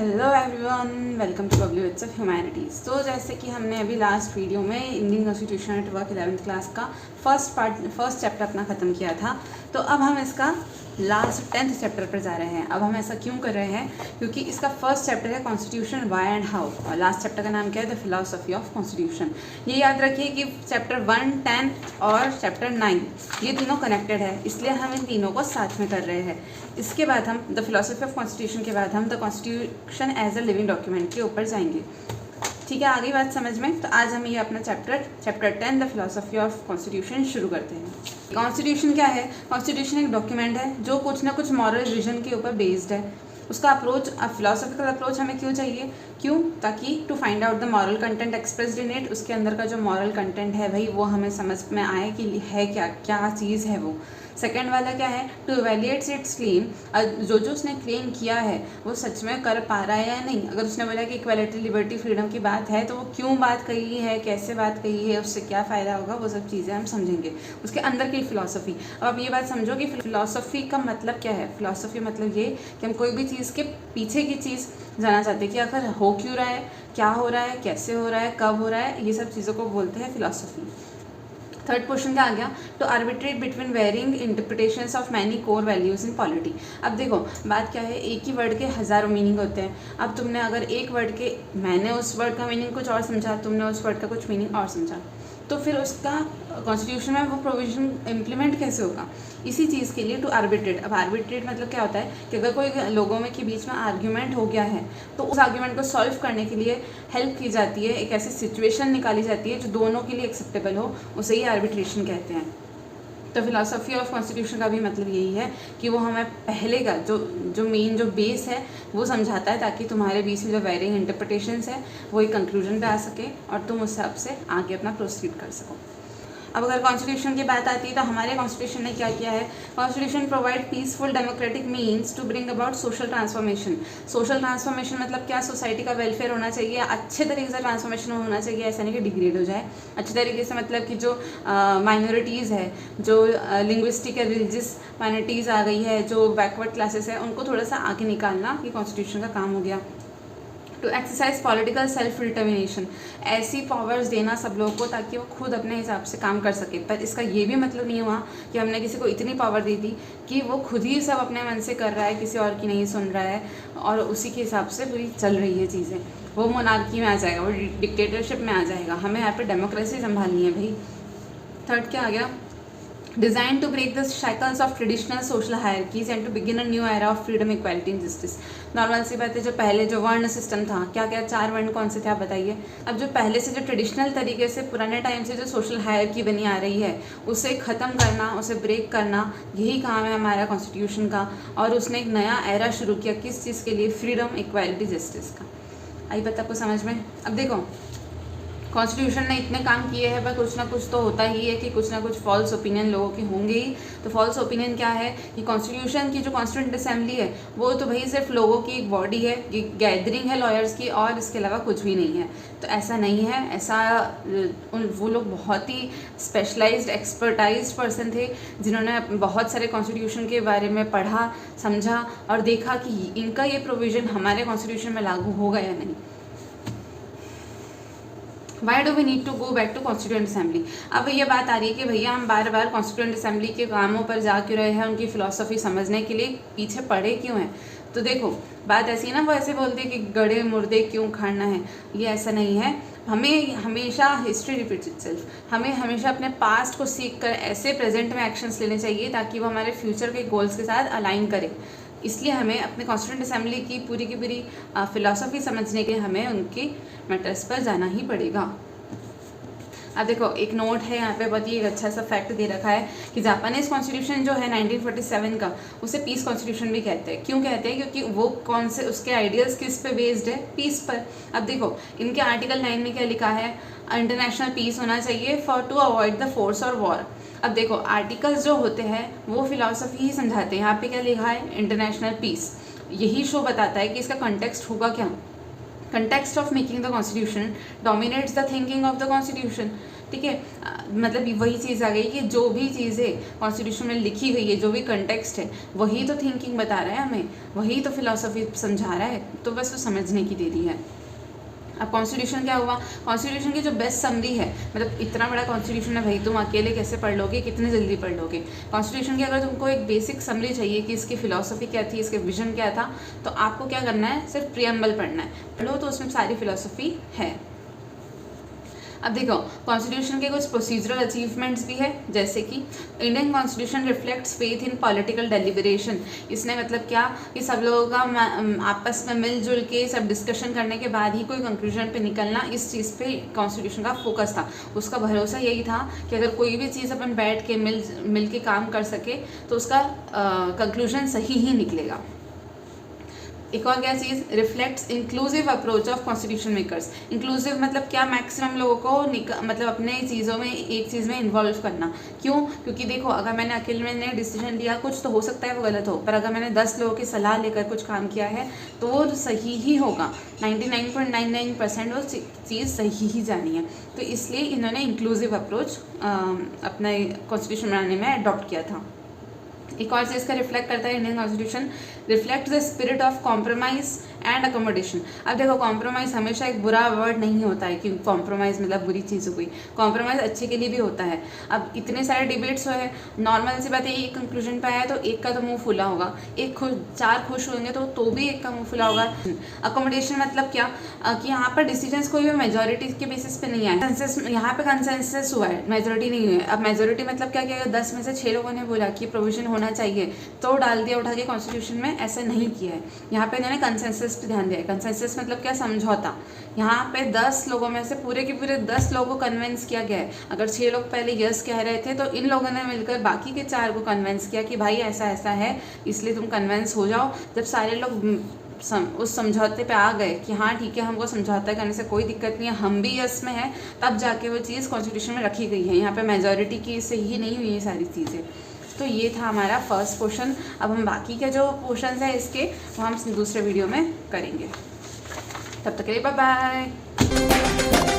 Hello everyone, welcome to public of humanities. तो जैसे कि हमने अभी लास्ट वीडियो में Indian constitution at work 11th class का फर्स्ट चैप्टर अपना ख़त्म किया था। तो अब हम इसका लास्ट 10th चैप्टर पर जा रहे हैं। अब हम ऐसा क्यों कर रहे हैं? क्योंकि इसका फर्स्ट चैप्टर है कॉन्स्टिट्यूशन वाई एंड हाउ, और लास्ट चैप्टर का नाम क्या है? The philosophy of constitution. ये याद रखिए कि चैप्टर 1, 10 और चैप्टर 9 ये तीनों कनेक्टेड है, इसलिए हम इन तीनों को साथ में कर रहे हैं। इसके बाद हम द फिलॉसफी ऑफ कॉन्स्टिट्यूशन के बाद हम the constitution as a living document के ऊपर जाएंगे। ठीक है, आगे बात समझ में? तो आज हम ये अपना chapter 10 the philosophy of constitution शुरू करते हैं। कॉन्स्टिट्यूशन क्या है? कॉन्स्टिट्यूशन एक डॉक्यूमेंट है जो कुछ ना कुछ मॉरल विजन के ऊपर बेस्ड है। उसका अप्रोच, फिलोसॉफिकल अप्रोच हमें क्यों चाहिए? क्यों? ताकि to find out the moral content expressed in it. उसके अंदर का जो मॉरल कंटेंट है भाई वो हमें समझ में आए कि है क्या चीज़ है वो। सेकेंड वाला क्या है? To evaluate its claim. जो उसने क्लेम किया है वो सच में कर पा रहा है या नहीं। अगर उसने बोला कि इक्वालिटी, लिबर्टी, फ्रीडम की बात है तो वो क्यों बात कही है, कैसे बात कही है, उससे क्या फ़ायदा होगा, वो सब चीज़ें हम समझेंगे। उसके अंदर की फ़िलॉसफी। अब आप ये बात समझो कि फ़िलॉसफी का मतलब क्या है। फ़िलॉसफी मतलब ये कि हम कोई भी चीज़ के पीछे की चीज़ जानना चाहते हैं कि आखिर हो क्यों रहा है, क्या हो रहा है, कैसे हो रहा है, कब हो रहा है, ये सब चीज़ों को बोलते हैं फ़िलॉसफी। थर्ड क्वेश्चन क्या आ गया? To arbitrate between varying interpretations of many core values in polity. अब देखो बात क्या है, एक ही वर्ड के हज़ारों मीनिंग होते हैं। अब तुमने अगर एक वर्ड के, मैंने उस वर्ड का मीनिंग कुछ और समझा, तुमने उस वर्ड का कुछ मीनिंग और समझा, तो फिर उसका कॉन्स्टिट्यूशन में वो प्रोविजन इम्प्लीमेंट कैसे होगा? इसी चीज़ के लिए टू आर्बिट्रेट। अब आर्बिट्रेट मतलब क्या होता है कि अगर कोई लोगों में के बीच में आर्ग्यूमेंट हो गया है तो उस आर्ग्यूमेंट को सॉल्व करने के लिए हेल्प की जाती है, एक ऐसी सिचुएशन निकाली जाती है जो दोनों के लिए एक्सेप्टेबल हो, उसे ही आर्बिट्रेशन कहते हैं। तो फिलॉसफी ऑफ कॉन्स्टिट्यूशन का भी मतलब यही है कि वो हमें पहले का जो मेन जो बेस है वो समझाता है, ताकि तुम्हारे बीच में जो वेरिंग इंटरप्रिटेशंस है वो एक कंक्लूजन पे आ सके और तुम उस हिसाब से आगे अपना प्रोसीड कर सको। अब अगर कॉन्स्टिट्यूशन की बात आती है तो हमारे कॉन्स्टिट्यूशन ने क्या किया है? Constitution provide peaceful democratic means to bring about social transformation. Social transformation मतलब क्या? सोसाइटी का वेलफेयर होना चाहिए, अच्छे तरीके से ट्रांसफॉर्मेशन होना चाहिए, ऐसा नहीं कि डिग्रेड हो जाए। अच्छे तरीके से मतलब कि जो माइनॉरिटीज़ है, जो लिंग्विस्टिक या रिलीजियस माइनॉरिटीज़ आ गई है, जो बैकवर्ड क्लासेस है, उनको थोड़ा सा आगे निकालना ये कॉन्स्टिट्यूशन का काम हो गया। To exercise political self determination, ऐसी पावर्स देना सब लोगों को ताकि वो खुद अपने हिसाब से काम कर सके। पर इसका ये भी मतलब नहीं हुआ कि हमने किसी को इतनी पावर दे दी कि वो खुद ही सब अपने मन से कर रहा है, किसी और की नहीं सुन रहा है और उसी के हिसाब से पूरी चल रही है चीज़ें। वो मोनार्की में आ जाएगा, वो डिक्टेटरशिप में आ जाएगा। हमें यहाँ पर डेमोक्रेसी संभालनी है भाई। थर्ड क्या आ गया? Designed to break the shackles of traditional social hierarchies and to begin a new era of freedom, equality and justice. Normal सी बात है, जो पहले जो वर्ण सिस्टम था, क्या क्या 4 वर्ण कौन से थे आप बताइए? अब जो पहले से जो ट्रेडिशनल तरीके से पुराने टाइम से जो सोशल हायरार्की बनी आ रही है उसे ख़त्म करना, उसे ब्रेक करना, यही काम है हमारा कॉन्स्टिट्यूशन का। और उसने एक नया एरा शुरू किया, किस चीज़ के लिए? फ्रीडम, इक्वालिटी, जस्टिस का। आई बात आपको समझ में? अब देखो कॉन्स्टिट्यूशन ने इतने काम किए हैं पर कुछ ना कुछ तो होता ही है कि कुछ ना कुछ फॉल्स ओपिनियन लोगों के होंगे ही। तो फॉल्स ओपिनियन क्या है कि कॉन्स्टिट्यूशन की जो कॉन्स्टिट्यूंट असेंबली है वो तो भाई सिर्फ लोगों की एक बॉडी है, ये गैदरिंग है लॉयर्स की, और इसके अलावा कुछ भी नहीं है। तो ऐसा नहीं है, ऐसा वो लोग बहुत ही स्पेशलाइज्ड, एक्सपर्टाइज्ड पर्सन थे जिन्होंने बहुत सारे कॉन्स्टिट्यूशन के बारे में पढ़ा, समझा और देखा कि इनका ये प्रोविज़न हमारे कॉन्स्टिट्यूशन में लागू होगा या नहीं। Why do we need to go back to constituent assembly? अब ये बात आ रही है कि भैया हम बार बार कॉन्स्टिट्यूएंट असेंबली के कामों पर जा क्यों रहे हैं, उनकी फ़िलॉसफी समझने के लिए पीछे पड़े क्यों हैं? तो देखो बात ऐसी है ना, वो ऐसे बोलते हैं कि गड़े मुर्दे क्यों खाना है। ये ऐसा नहीं है। हमें हमेशा हिस्ट्री रिपीट्स इटसेल्फ, हमें हमेशा अपने पास्ट को सीख कर ऐसे प्रेजेंट में एक्शंस लेने चाहिए ताकि वो हमारे फ्यूचर के गोल्स के साथ अलाइन करें। इसलिए हमें अपने कॉन्स्टिट्यूएंट असेंबली की पूरी फ़िलॉसफी समझने के लिए हमें उनके मैटर्स पर जाना ही पड़ेगा। अब देखो एक नोट है यहाँ पे, बहुत ही एक अच्छा सा फैक्ट दे रखा है कि जापानीज़ कॉन्स्टिट्यूशन जो है 1947 का, उसे पीस कॉन्स्टिट्यूशन भी कहते हैं। क्यों कहते हैं? क्योंकि वो कौन से उसके आइडियल्स किस पे बेस्ड है? पीस पर। अब देखो इनके आर्टिकल 9 में क्या लिखा है? इंटरनेशनल पीस होना चाहिए for to avoid the force और वॉर। अब देखो आर्टिकल्स जो होते हैं वो फिलॉसफी ही समझाते हैं। यहाँ पे क्या लिखा है? International piece. यही शो बताता है कि इसका कंटेक्स्ट होगा क्या। Context of making the constitution dominates the thinking of the constitution. ठीक है। मतलब वही चीज़ आ गई कि जो भी चीज़ें कॉन्स्टिट्यूशन में लिखी गई है, जो भी कंटेक्स्ट है, वही तो थिंकिंग बता रहा है हमें, वही तो फिलॉसफी समझा रहा है, तो बस वो समझने की देरी है। अब कॉन्स्टिट्यूशन क्या हुआ, कॉन्स्टिट्यूशन की जो बेस्ट समरी है, मतलब इतना बड़ा कॉन्स्टिट्यूशन है भाई, तुम अकेले कैसे पढ़ लोगे, कितनी जल्दी पढ़ लोगे। कॉन्स्टिट्यूशन की अगर तुमको एक बेसिक समरी चाहिए कि इसकी फिलॉसफी क्या थी, इसके विजन क्या था, तो आपको क्या करना है, सिर्फ प्रियम्बल पढ़ना है। पढ़ो तो उसमें सारी फिलॉसफी है। अब देखो, कॉन्स्टिट्यूशन के कुछ प्रोसीजरल अचीवमेंट्स भी है, जैसे कि Indian constitution reflects faith in political deliberation. इसने मतलब क्या कि सब लोगों का आपस में मिलजुल के सब डिस्कशन करने के बाद ही कोई कंक्लूजन पे निकलना, इस चीज़ पे कॉन्स्टिट्यूशन का फोकस था। उसका भरोसा यही था कि अगर कोई भी चीज़ अपन बैठ के मिल के काम कर सके तो उसका कंक्लूजन सही ही निकलेगा। एक और क्या चीज़, reflects inclusive approach of constitution makers. Inclusive मतलब क्या, मैक्सिमम लोगों को मतलब अपने चीज़ों में एक चीज़ में इन्वॉल्व करना। क्यों? क्योंकि देखो, अगर मैंने अकेले मैंने डिसीजन लिया, कुछ तो हो सकता है वो गलत हो, पर अगर मैंने 10 लोगों की सलाह लेकर कुछ काम किया है तो वो सही ही होगा। 99.99% वो चीज़ सही ही जानी है। तो इसलिए इन्होंने इंक्लूसिव अप्रोच अपने कॉन्स्टिट्यूशन बनाने में अडॉप्ट किया था। एक और चीज़ का रिफ्लेक्ट करता है Indian constitution, reflect the spirit of compromise and accommodation. अब देखो, कॉम्प्रोमाइज़ हमेशा एक बुरा वर्ड नहीं होता है कि कॉम्प्रोमाइज़ मतलब बुरी चीज़ हो गई। कॉम्प्रोमाइज़ अच्छे के लिए भी होता है। अब इतने सारे डिबेट्स हुए, नॉर्मल सी बात है, एक कंक्लूजन पे आया तो एक का तो मुंह फुला होगा, चार खुश होंगे तो भी एक का मुंह फुला होगा। अकोमोडेशन मतलब क्या कि यहाँ पर डिसीजंस कोई भी मेजोरिटी के बेसिस पे नहीं आए, कंसेंसस, यहाँ पे कंसेंसस हुआ है, मेजोरिटी नहीं हुई है। अब मेजोरिटी मतलब क्या कि अगर 10 में से 6 लोगों ने बोला कि प्रोविजन होना चाहिए तो डाल दिया उठा के कॉन्स्टिट्यूशन में, ऐसा नहीं किया है। यहाँ पे इन्होंने कंसेंसस पे ध्यान दिया है। कंसेंसस मतलब क्या, समझौता। यहाँ पे 10 लोगों में से पूरे के पूरे 10 लोगों को कन्विंस किया गया है। अगर 6 लोग पहले यस कह रहे थे तो इन लोगों ने मिलकर बाकी के 4 को कन्विंस किया कि भाई ऐसा ऐसा है, इसलिए तुम कन्विंस हो जाओ। जब सारे लोग उस समझौते पे आ गए कि हाँ ठीक है, हमको समझौता करने से कोई दिक्कत नहीं है, हम भी यस में है, तब जाके वो चीज़ कॉन्स्टिट्यूशन में रखी गई है। यहाँ पे मेजॉरिटी की से ही नहीं हुई ये सारी चीज़ें। तो ये था हमारा फर्स्ट पोर्शन। अब हम बाकी के जो पोर्शंस हैं इसके, वो हम दूसरे वीडियो में करेंगे। तब तक के लिए बाय बाय।